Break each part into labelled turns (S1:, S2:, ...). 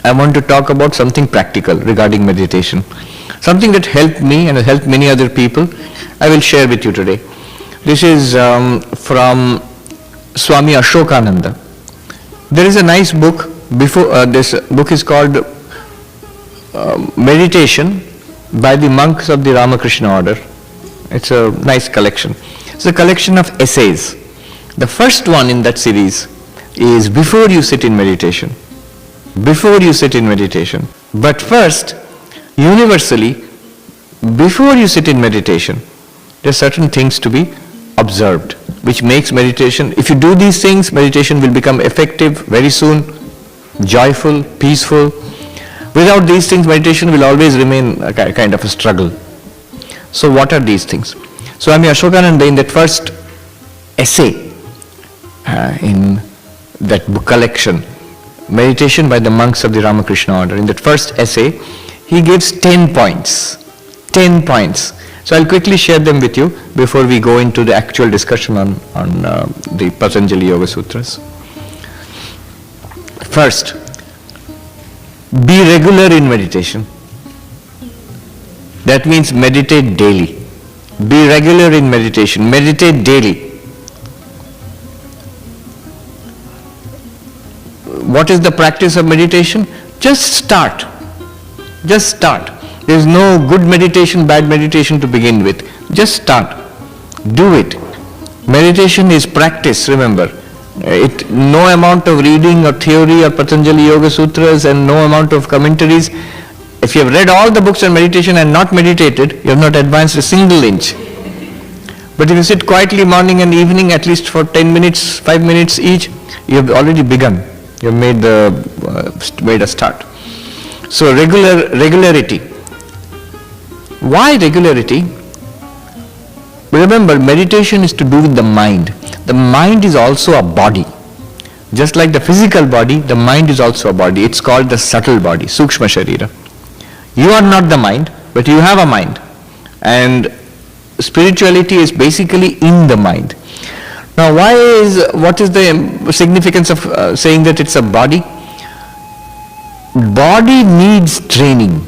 S1: I want to talk about something practical regarding meditation. Something that helped me and has helped many other people, I will share with you today. This is from Swami Ashokananda. There is a nice book, this book is called Meditation by the monks of the Ramakrishna order. It's a nice collection. It's a collection of essays. The first one in that series is before you sit in meditation. Before you sit in meditation. But first, universally, before you sit in meditation, there are certain things to be observed, which makes meditation, if you do these things, meditation will become effective very soon, joyful, peaceful. Without these things, meditation will always remain a kind of a struggle. So what are these things? Swami Ashokananda, in that first essay, in that book collection, Meditation by the Monks of the Ramakrishna order, in that first essay, he gives 10 points. 10 points. So I'll quickly share them with you before we go into the actual discussion on the Patanjali Yoga Sutras. First, be regular in meditation. That means meditate daily. Be regular in meditation. Meditate daily. What is the practice of meditation? Just start. Just start. There is no good meditation, bad meditation to begin with. Just start. Do it. Meditation is practice, remember. No amount of reading or theory or Patanjali Yoga Sutras and no amount of commentaries. If you have read all the books on meditation and not meditated, you have not advanced a single inch. But if you sit quietly morning and evening, at least for 10 minutes, 5 minutes each, you have already begun. You have made a start. So regularity. Why regularity? Remember, meditation is to do with the mind. The mind is also a body. Just like the physical body, the mind is also a body. It's called the subtle body, Sukshma Sharira. You are not the mind, but you have a mind. And spirituality is basically in the mind. Now, what is the significance of saying that it's a body? Body needs training.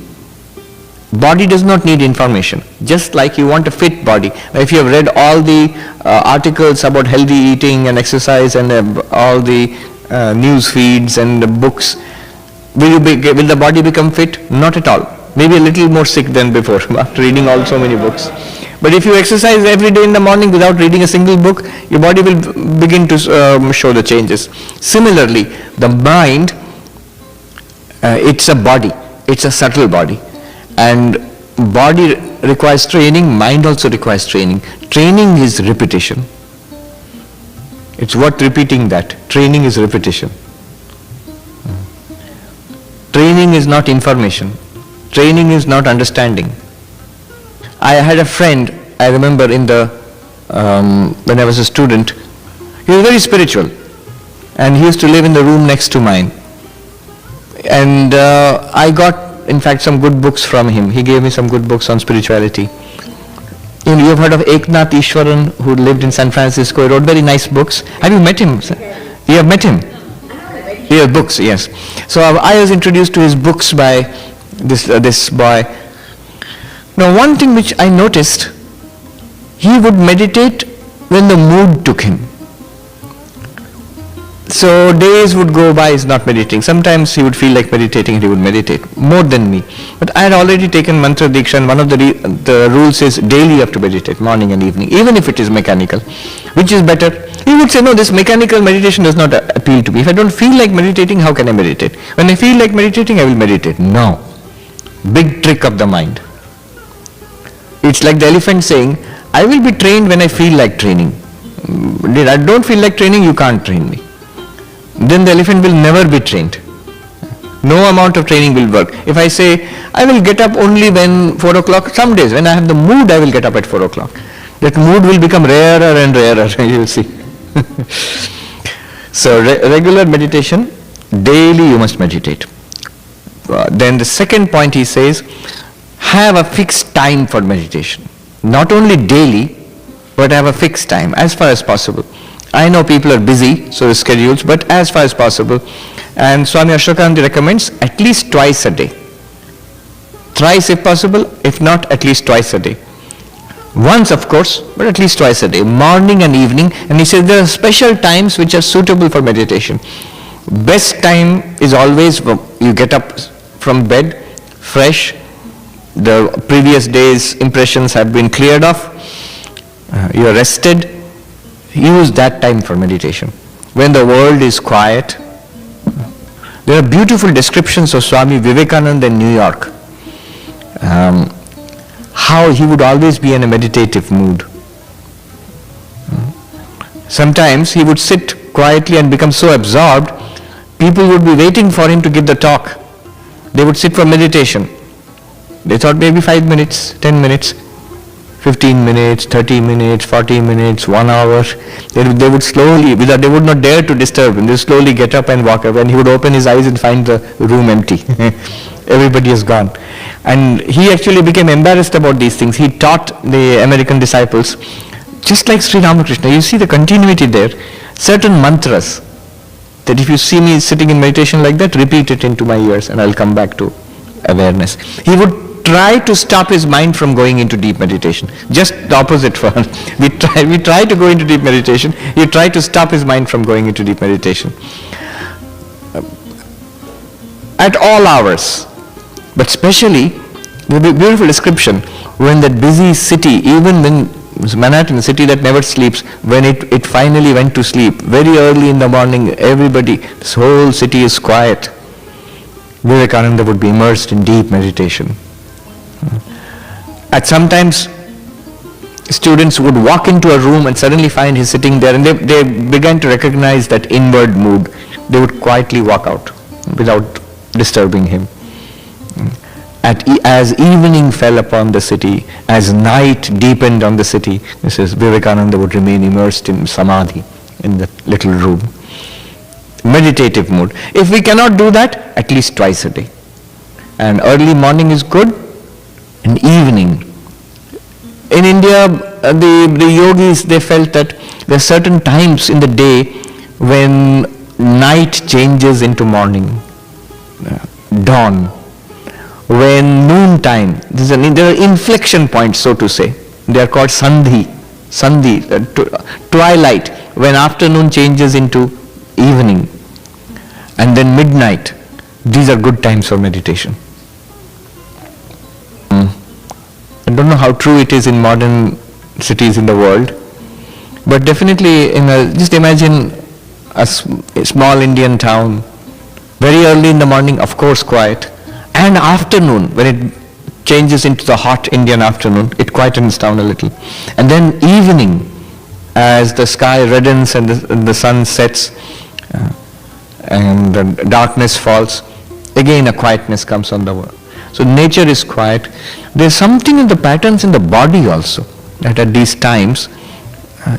S1: Body does not need information. Just like you want a fit body. If you have read all the articles about healthy eating and exercise and all the news feeds and the books, will the body become fit? Not at all. Maybe a little more sick than before after reading all so many books. But if you exercise every day in the morning without reading a single book, your body will begin to show the changes. Similarly, the mind, it's a body. It's a subtle body. And body requires training, mind also requires training. Training is repetition. It's worth repeating that. Training is repetition. Training is not information. Training is not understanding. I had a friend, I remember when I was a student, he was very spiritual and he used to live in the room next to mine. And I got, in fact, some good books from him. He gave me some good books on spirituality. You have heard of Eknath Easwaran, who lived in San Francisco. He wrote very nice books. Have you met him? Sir? You have met him? He has books, yes. So I was introduced to his books by this boy. Now, one thing which I noticed, he would meditate when the mood took him. So days would go by, he's not meditating. Sometimes he would feel like meditating and he would meditate more than me. But I had already taken mantra diksha, and one of the rules is daily you have to meditate, morning and evening, even if it is mechanical. Which is better? He would say, no, this mechanical meditation does not appeal to me. If I don't feel like meditating, how can I meditate? When I feel like meditating, I will meditate. No. Big trick of the mind. It's like the elephant saying, I will be trained when I feel like training. I don't feel like training, you can't train me. Then the elephant will never be trained. No amount of training will work. If I say, I will get up only when 4 o'clock, some days when I have the mood, I will get up at 4 o'clock. That mood will become rarer and rarer, you will see. So regular meditation, daily you must meditate. Then the second point he says, have a fixed time for meditation. Not only daily, but have a fixed time as far as possible. I know people are busy, so the schedules, but as far as possible. And Swami Ashwakananda recommends at least twice a day. Thrice if possible, if not, at least twice a day. Once, of course, but at least twice a day, morning and evening. And he says there are special times which are suitable for meditation. Best time is always you get up from bed, fresh, the previous day's impressions have been cleared off, you are rested. Use that time for meditation. When the world is quiet, there are beautiful descriptions of Swami Vivekananda in New York. How he would always be in a meditative mood. Sometimes he would sit quietly and become so absorbed, people would be waiting for him to give the talk. They would sit for meditation. They thought maybe 5 minutes, 10 minutes, 15 minutes, 30 minutes, 40 minutes, 1 hour. They would slowly, they would not dare to disturb him. They would slowly get up and walk away, and he would open his eyes and find the room empty. Everybody is gone. And he actually became embarrassed about these things. He taught the American disciples, just like Sri Ramakrishna, you see the continuity there, certain mantras, that if you see me sitting in meditation like that, repeat it into my ears and I'll come back to awareness. He would try to stop his mind from going into deep meditation. Just the opposite for us. We try to go into deep meditation. He try to stop his mind from going into deep meditation. At all hours. But especially, the beautiful description, when that busy city, even when Manhattan, a city that never sleeps, when it finally went to sleep, very early in the morning, everybody, this whole city is quiet. Vivekananda would be immersed in deep meditation. At sometimes, students would walk into a room and suddenly find he's sitting there, and they began to recognize that inward mood. They would quietly walk out without disturbing him. As evening fell upon the city, as night deepened on the city, this is Vivekananda would remain immersed in samadhi in that little room. Meditative mood. If we cannot do that, at least twice a day. And early morning is good, and evening. In India, the yogis, they felt that there are certain times in the day when night changes into morning, dawn. When noontime, there are inflection points, so to say. They are called sandhi, twilight, when afternoon changes into evening. And then midnight. These are good times for meditation. I don't know how true it is in modern cities in the world, but definitely just imagine a small Indian town, very early in the morning, of course quiet, and afternoon, when it changes into the hot Indian afternoon, it quietens down a little. And then evening, as the sky reddens and the sun sets and the darkness falls, again a quietness comes on the world. So nature is quiet. There's something in the patterns in the body also, that at these times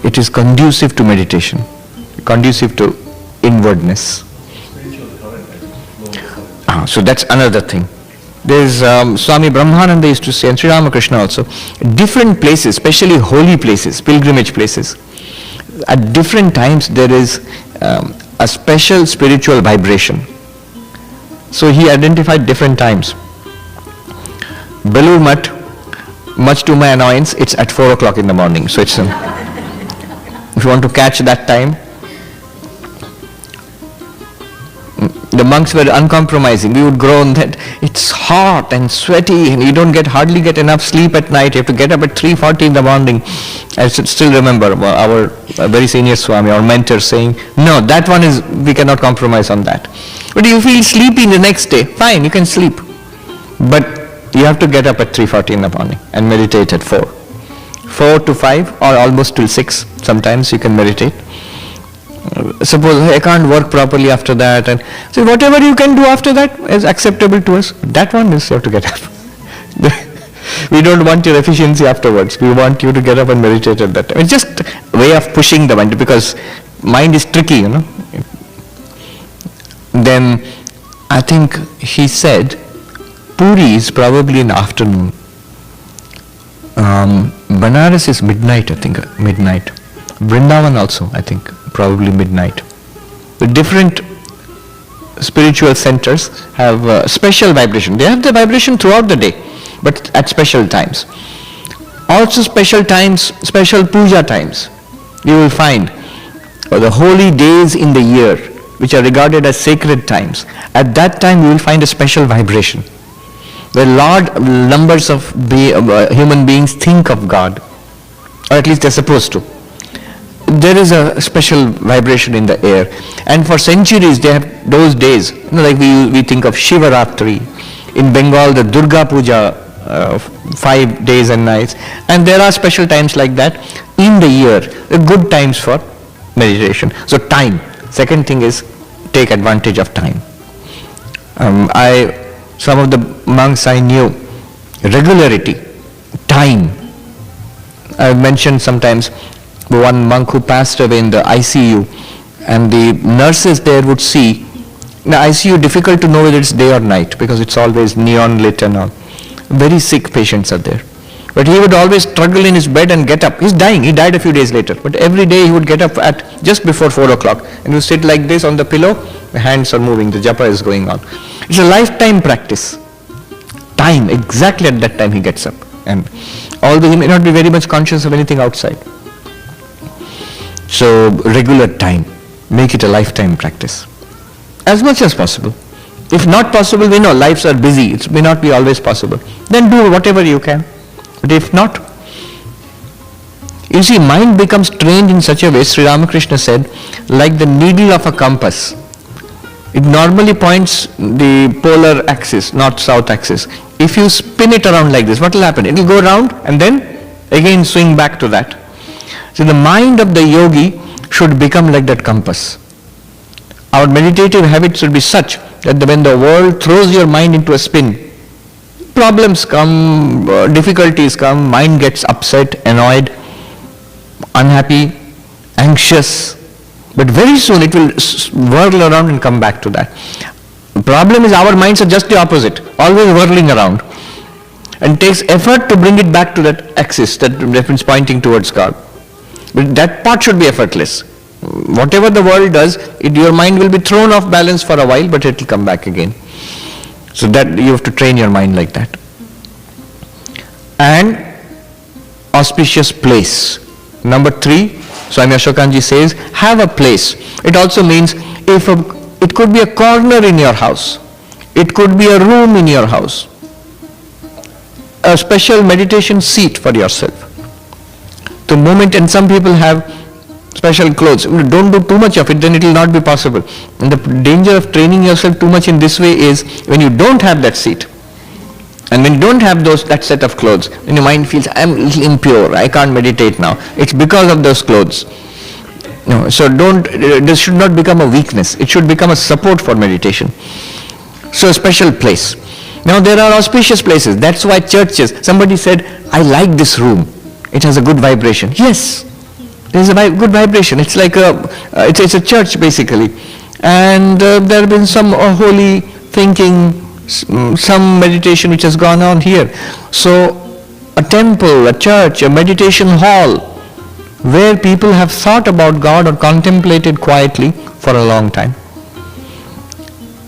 S1: it is conducive to meditation, conducive to inwardness. So that's another thing. There's Swami Brahmananda used to say, and Sri Ramakrishna also, different places, especially holy places, pilgrimage places, at different times there is a special spiritual vibration. So he identified different times. Belur Math, much to my annoyance, it's at 4 o'clock in the morning. So it's if you want to catch that time. The monks were uncompromising. We would groan that it's hot and sweaty and you don't hardly get enough sleep at night. You have to get up at 3:40 in the morning. I still remember our very senior Swami, our mentor, saying, no, that one is, we cannot compromise on that. But you feel sleepy the next day, fine, you can sleep. But you have to get up at 3:40 in the morning and meditate at 4. 4 to 5 or almost till 6. Sometimes you can meditate. Suppose I can't work properly after that, and so whatever you can do after that is acceptable to us. That one is you have to get up. We don't want your efficiency afterwards. We want you to get up and meditate at that time. It's just a way of pushing the mind, because mind is tricky, you know. Then I think he said Puri is probably in the afternoon. Banaras is midnight, I think, midnight. Vrindavan also, I think, probably midnight. With different spiritual centers have special vibration. They have the vibration throughout the day, but at special times. Also special times, special puja times. You will find the holy days in the year, which are regarded as sacred times. At that time you will find a special vibration. The large numbers of human beings think of God, or at least they're supposed to. There is a special vibration in the air, and for centuries they have those days, like we think of Shivaratri, in Bengal the Durga Puja, 5 days and nights, and there are special times like that in the year, good times for meditation. So time, second thing is take advantage of time. Some of the monks I knew, regularity, time. I've mentioned sometimes one monk who passed away in the ICU, and the nurses there would see, the ICU difficult to know whether it's day or night because it's always neon lit and all. Very sick patients are there. But he would always struggle in his bed and get up. He's dying, he died a few days later. But every day he would get up at just before 4 o'clock and he would sit like this on the pillow, the hands are moving, the japa is going on. It's a lifetime practice. Time, exactly at that time he gets up. And although he may not be very much conscious of anything outside. So regular time, make it a lifetime practice. As much as possible. If not possible, we know lives are busy, it may not be always possible. Then do whatever you can. But if not, you see, mind becomes trained in such a way, Sri Ramakrishna said, like the needle of a compass. It normally points the polar axis, north-south axis. If you spin it around like this, what will happen? It will go around and then again swing back to that. So the mind of the yogi should become like that compass. Our meditative habits should be such that when the world throws your mind into a spin, problems come, difficulties come, mind gets upset, annoyed, unhappy, anxious, but very soon it will whirl around and come back to that. The problem is our minds are just the opposite, always whirling around, and takes effort to bring it back to that axis that is pointing towards God. But that part should be effortless. Whatever the world does, your mind will be thrown off balance for a while, but it will come back again. So that you have to train your mind like that. And auspicious place. Number 3, Swami Ashokanji says, have a place. It also means it could be a corner in your house. It could be a room in your house. A special meditation seat for yourself. The moment, and some people have special clothes. Don't do too much of it, then it will not be possible. And the danger of training yourself too much in this way is when you don't have that seat, and when you don't have that set of clothes, then your mind feels, I'm a little impure, I can't meditate now. It's because of those clothes. No, so this should not become a weakness. It should become a support for meditation. So a special place. Now there are auspicious places. That's why churches, somebody said, I like this room. It has a good vibration. Yes. There is a good vibration. It's like it's a church basically, and there have been some holy thinking, some meditation which has gone on here. So a temple, a church, a meditation hall, where people have thought about God or contemplated quietly for a long time.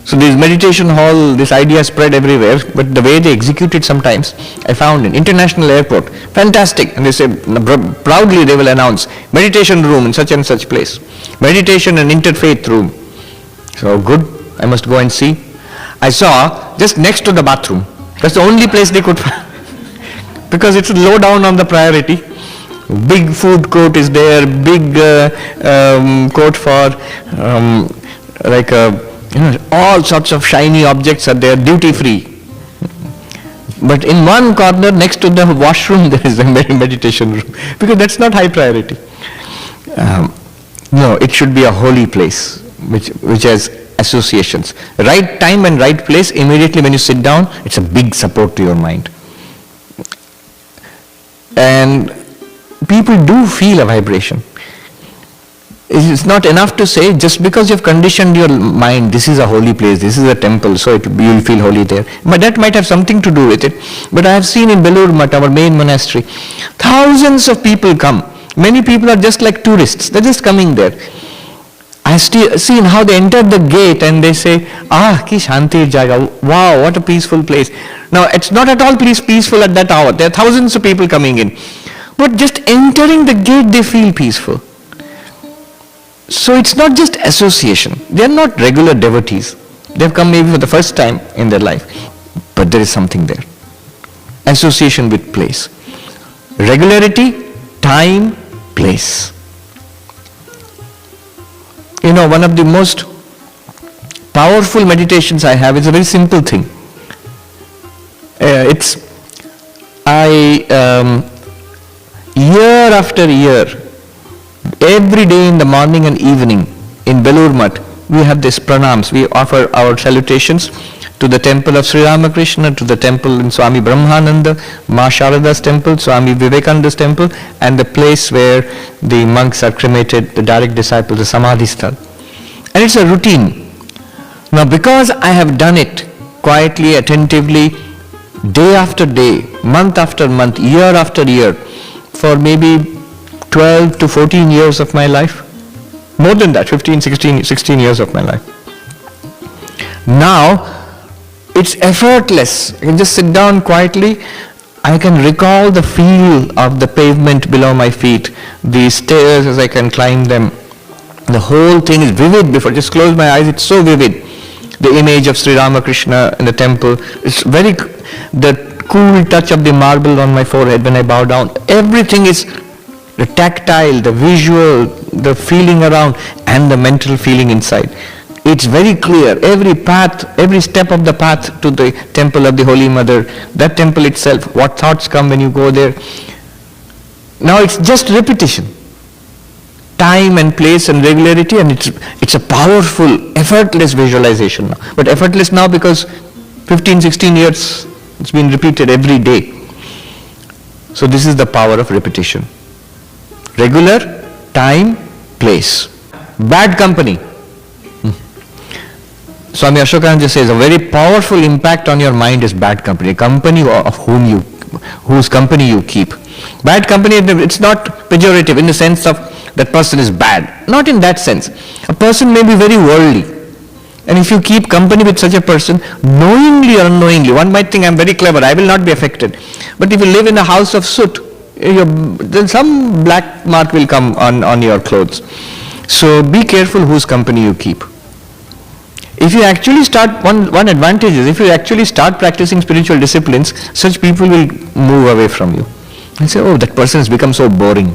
S1: So this meditation hall, this idea spread everywhere, but the way they execute it sometimes, I found in international airport, fantastic, and they say, proudly they will announce, meditation room in such and such place, meditation and interfaith room. So good, I must go and see. I saw just next to the bathroom, that's the only place they could find, because it's low down on the priority. Big food court is there, big court for all sorts of shiny objects are there, duty free. But in one corner next to the washroom there is a meditation room, because that's not high priority. No, it should be a holy place which has associations. Right time and right place, immediately when you sit down, it's a big support to your mind. And people do feel a vibration. It's not enough to say, just because you've conditioned your mind, this is a holy place, this is a temple, so you'll feel holy there. But that might have something to do with it. But I have seen in Belur Math, our main monastery, thousands of people come. Many people are just like tourists, they're just coming there. I seen how they entered the gate and they say, ki shanti jaga, wow, what a peaceful place. Now, it's not at all peaceful at that hour. There are thousands of people coming in. But just entering the gate, they feel peaceful. So it's not just association. They are not regular devotees. They have come maybe for the first time in their life. But there is something there. Association with place. Regularity, time, place. You know, one of the most powerful meditations I have is a very simple thing. Year after year, every day in the morning and evening in Belur Math, we have this pranams. We offer our salutations to the temple of Sri Ramakrishna, to the temple in Swami Brahmananda, Ma Sharada's temple, Swami Vivekananda's temple, and the place where the monks are cremated, the direct disciples, the Samadhi Sthal. And it's a routine. Now, because I have done it quietly, attentively, day after day, month after month, year after year, for maybe 12 to 14 years of my life, more than that, 15, 16 years of my life. Now, it's effortless. I can just sit down quietly. I can recall the feel of the pavement below my feet, the stairs as I can climb them. The whole thing is vivid before. Just close my eyes, it's so vivid. The image of Sri Ramakrishna in the temple. It's very, the cool touch of the marble on my forehead when I bow down. Everything is the tactile, the visual, the feeling around, and the mental feeling inside. It's very clear. Every path, every step of the path to the temple of the Holy Mother, that temple itself, what thoughts come when you go there. Now it's just repetition. Time and place and regularity, and it's a powerful, effortless visualization now. But effortless now because 15, 16 years it's been repeated every day. So this is the power of repetition. Regular, time, place. Bad company. Swami Ashokananda says a very powerful impact on your mind is bad company. Company of whose company you keep. Bad company, it's not pejorative in the sense of that person is bad. Not in that sense. A person may be very worldly. And if you keep company with such a person, knowingly or unknowingly, one might think I'm very clever, I will not be affected. But if you live in a house of soot, then some black mark will come on your clothes. So be careful whose company you keep. If you actually start, one advantage is if you actually start practicing spiritual disciplines, such people will move away from you. And say, oh, that person has become so boring.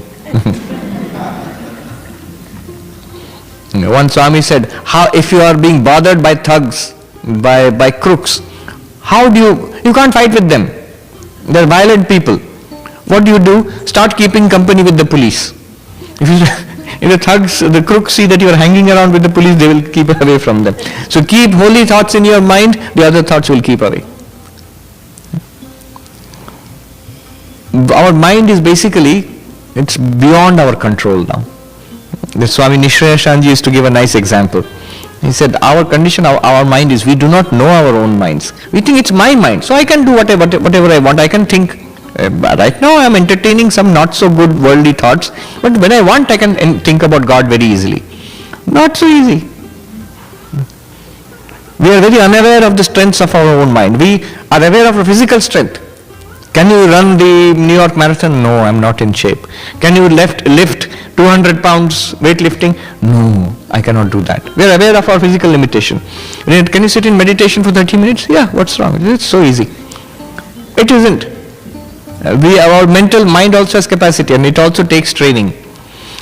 S1: One Swami said, how if you are being bothered by thugs, by crooks, how do you can't fight with them. They are violent people. What do? Start keeping company with the police. If the thugs, the crooks see that you are hanging around with the police, they will keep away from them. So keep holy thoughts in your mind, the other thoughts will keep away. Our mind is basically, it's beyond our control now. The Swami Nishrayashanji used to give a nice example. He said, our condition, our mind is, we do not know our own minds. We think it's my mind, so I can do whatever I want. I can think. Right now I am entertaining some not so good worldly thoughts, but when I want I can think about God very easily. Not so easy. We are very unaware of the strengths of our own mind. We are aware of our physical strength. Can you run the New York Marathon? No, I am not in shape. Can you lift 200 pounds weightlifting? No, I cannot do that. We are aware of our physical limitation. Can you sit in meditation for 30 minutes? Yeah, what's wrong? It's so easy. It isn't. Our mental mind also has capacity, and it also takes training.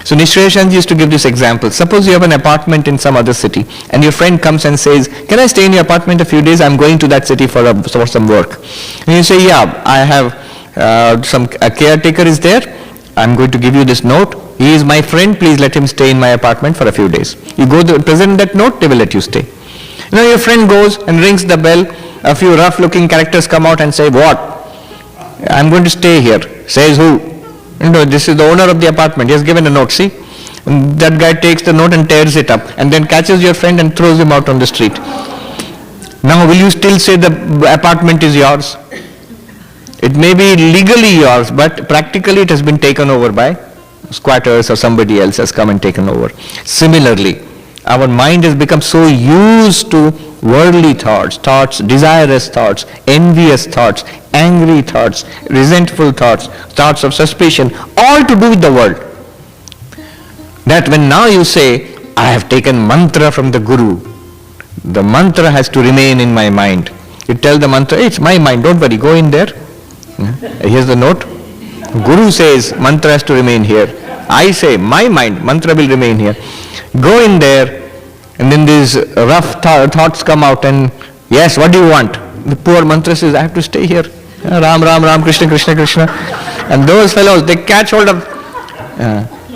S1: So Nishrayashanji used to give this example. Suppose you have an apartment in some other city, and your friend comes and says, can I stay in your apartment a few days? I'm going to that city for some work. And you say, yeah, I have a caretaker is there. I'm going to give you this note. He is my friend. Please let him stay in my apartment for a few days. You go to present that note, they will let you stay. Now your friend goes and rings the bell. A few rough-looking characters come out and say, what? I'm going to stay here. Says who? This is the owner of the apartment. He has given a note, see? And that guy takes the note and tears it up and then catches your friend and throws him out on the street. Now will you still say the apartment is yours? It may be legally yours, but practically it has been taken over by squatters or somebody else has come and taken over. Similarly, Our mind has become so used to worldly thoughts, desirous thoughts, envious thoughts, angry thoughts, resentful thoughts, thoughts of suspicion, all to do with the world. That when now you say, I have taken mantra from the Guru, the mantra has to remain in my mind. You tell the mantra, hey, it's my mind, don't worry, go in there. Here's the note. Guru says, mantra has to remain here. I say, my mind, mantra will remain here. Go in there, and then these rough thoughts come out, and yes, what do you want? The poor mantra says, I have to stay here. Ram, Ram, Ram, Krishna, Krishna, Krishna. And those fellows, they catch hold of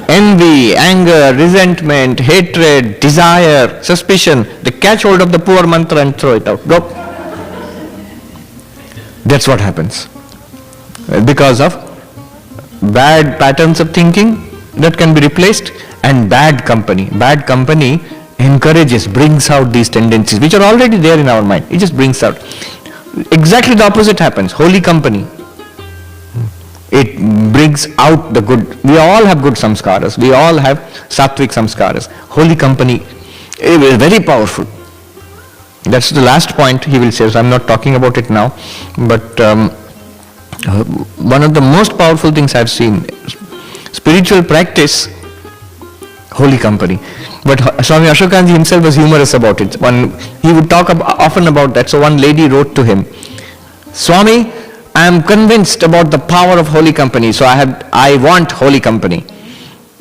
S1: envy, anger, resentment, hatred, desire, suspicion. They catch hold of the poor mantra and throw it out. Go. That's what happens. Because of bad patterns of thinking that can be replaced, and bad company. Bad company encourages, brings out these tendencies which are already there in our mind. It just brings out. Exactly the opposite happens. Holy company. It brings out the good. We all have good samskaras. We all have sattvic samskaras. Holy company is very powerful. That's the last point he will say. So I'm not talking about it now. But one of the most powerful things I've seen, spiritual practice, holy company. But Swami Ashokanji himself was humorous about it. He would talk often about that. So one lady wrote to him, Swami, I am convinced about the power of holy company, so I want holy company.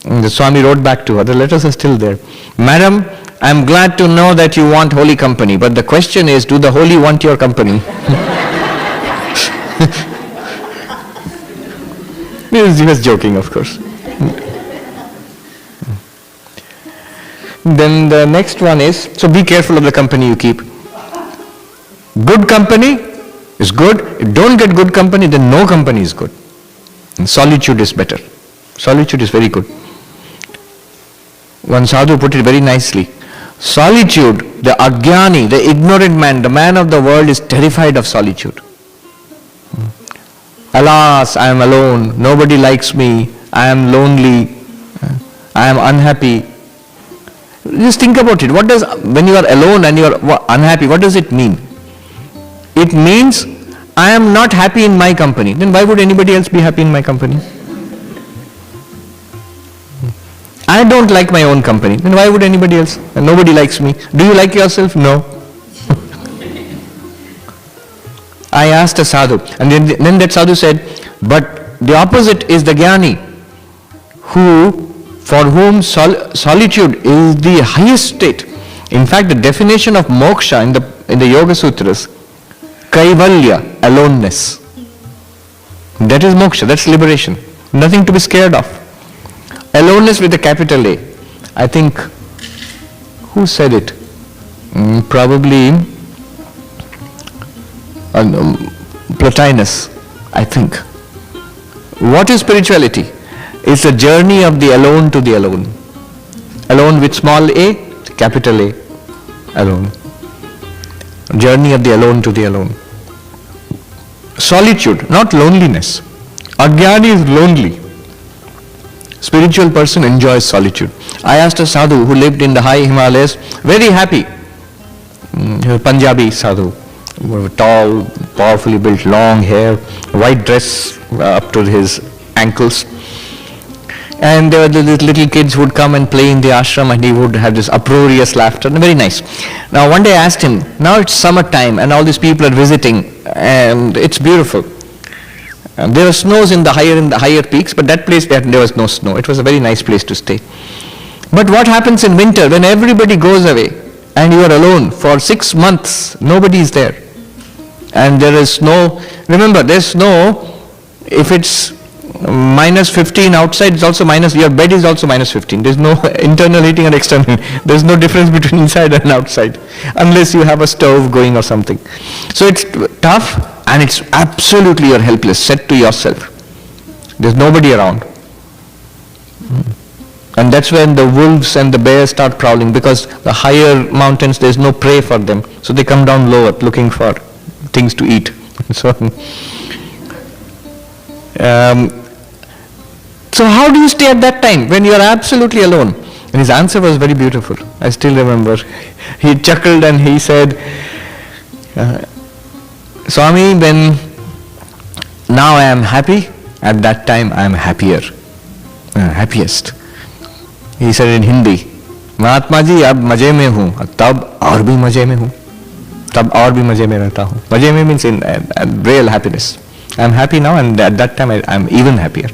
S1: And the Swami wrote back to her, the letters are still there. Madam, I am glad to know that you want holy company, but the question is, do the holy want your company? He was joking, of course. Then the next one is, so be careful of the company you keep. Good company is good. If don't get good company, then no company is good. And solitude is better. Solitude is very good. One sadhu put it very nicely. Solitude, the ajnani, the ignorant man, the man of the world is terrified of solitude. Alas, I am alone, nobody likes me, I am lonely, I am unhappy. Just think about it. When you are alone and you are unhappy, what does it mean? It means, I am not happy in my company. Then why would anybody else be happy in my company? I don't like my own company. Then why would anybody else? And nobody likes me. Do you like yourself? No. I asked a sadhu, and then that sadhu said, but the opposite is the jnani, for whom solitude is the highest state. In fact, the definition of moksha in the Yoga Sutras, kaivalya, aloneness. That is moksha, that's liberation. Nothing to be scared of. Aloneness with a capital A. I think, who said it? Probably Plotinus, I think. What is spirituality? It's a journey of the alone to the alone. Alone with small a, capital A, alone. Journey of the alone to the alone. Solitude, not loneliness. Ajnani is lonely. Spiritual person enjoys solitude. I asked a sadhu who lived in the high Himalayas, very happy. Punjabi sadhu. Tall, powerfully built, long hair, white dress up to his ankles. And there were the little kids who would come and play in the ashram, and he would have this uproarious laughter, and very nice. Now one day I asked him, now it's summertime and all these people are visiting and it's beautiful. And there were snows in the higher peaks, but that place there was no snow. It was a very nice place to stay. But what happens in winter when everybody goes away and you are alone for 6 months, nobody is there. And there is snow. Remember, there's snow. If it's minus 15 outside, it's also your bed is also minus 15. There's no internal heating and external. There's no difference between inside and outside, unless you have a stove going or something. So it's tough, and it's absolutely you're helpless, set to yourself. There's nobody around. And that's when the wolves and the bears start prowling, because the higher mountains, there's no prey for them. So they come down lower looking for things to eat. So how do you stay at that time when you are absolutely alone? And his answer was very beautiful. I still remember. He chuckled and he said, Swami, when now I am happy, at that time I am happier, happiest. He said in Hindi, Mahatma ji अब मजे में हूँ, तब और भी मजे में हूँ, तब और भी मजे में रहता हूँ. मजे में means in real happiness. I am happy now, and at that time I am even happier.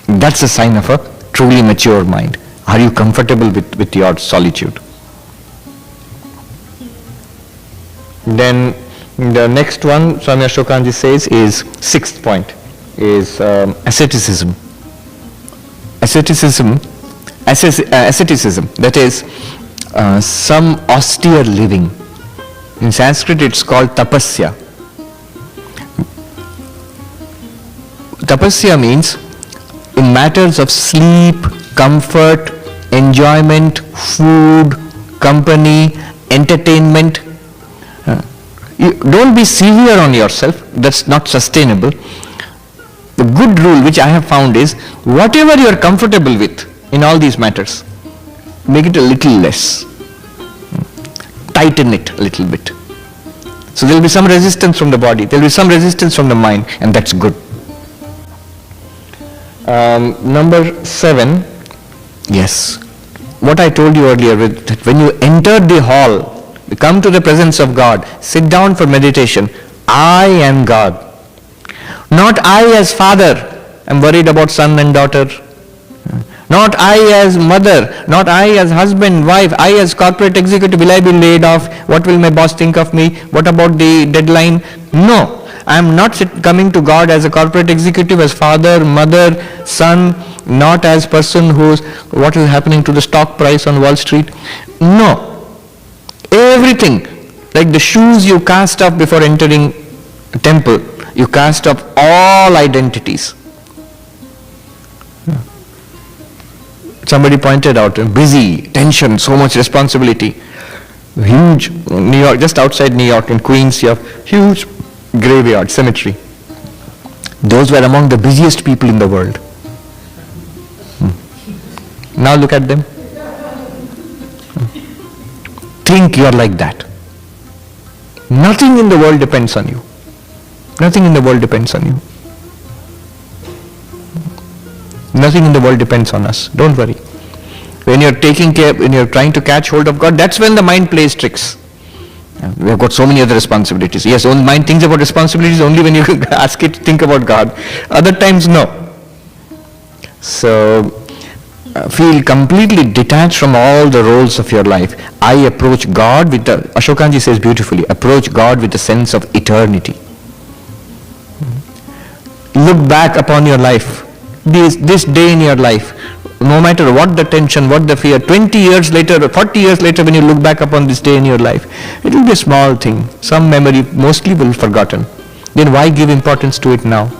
S1: That's a sign of a truly mature mind. Are you comfortable with your solitude? Then the next one, Swami Ashokanji says, is sixth point, is asceticism. Asceticism, that is some austere living. In Sanskrit it's called tapasya. Tapasya means in matters of sleep, comfort, enjoyment, food, company, entertainment. You don't be severe on yourself, that's not sustainable. The good rule which I have found is, whatever you are comfortable with in all these matters, make it a little less. Tighten it a little bit. So there will be some resistance from the body, there will be some resistance from the mind, and that's good. Number 7, yes, what I told you earlier, that when you enter the hall, you come to the presence of God, sit down for meditation, I am God. Not I as father, I'm worried about son and daughter. Not I as mother, not I as husband, wife, I as corporate executive, will I be laid off? What will my boss think of me? What about the deadline? No, I am not coming to God as a corporate executive, as father, mother, son, not as person who's, what is happening to the stock price on Wall Street. No. Everything, like the shoes you cast off before entering a temple, you cast off all identities. Somebody pointed out, busy, tension, so much responsibility. Huge, New York, just outside New York in Queens, you have huge graveyard, cemetery. Those were among the busiest people in the world. Now look at them. Think you are like that. Nothing in the world depends on you. Nothing in the world depends on you. Nothing in the world depends on us. Don't worry. When you're taking care, when you're trying to catch hold of God, that's when the mind plays tricks. We have got so many other responsibilities. Yes, only mind thinks about responsibilities only when you ask it to think about God. Other times, no. So, feel completely detached from all the roles of your life. I approach God with the, Ashokanji says beautifully, approach God with a sense of eternity. Look back upon your life, this day in your life, no matter what the tension, what the fear, 20 years later or 40 years later when you look back upon this day in your life, it will be a small thing, some memory, mostly will be forgotten. Then why give importance to it now?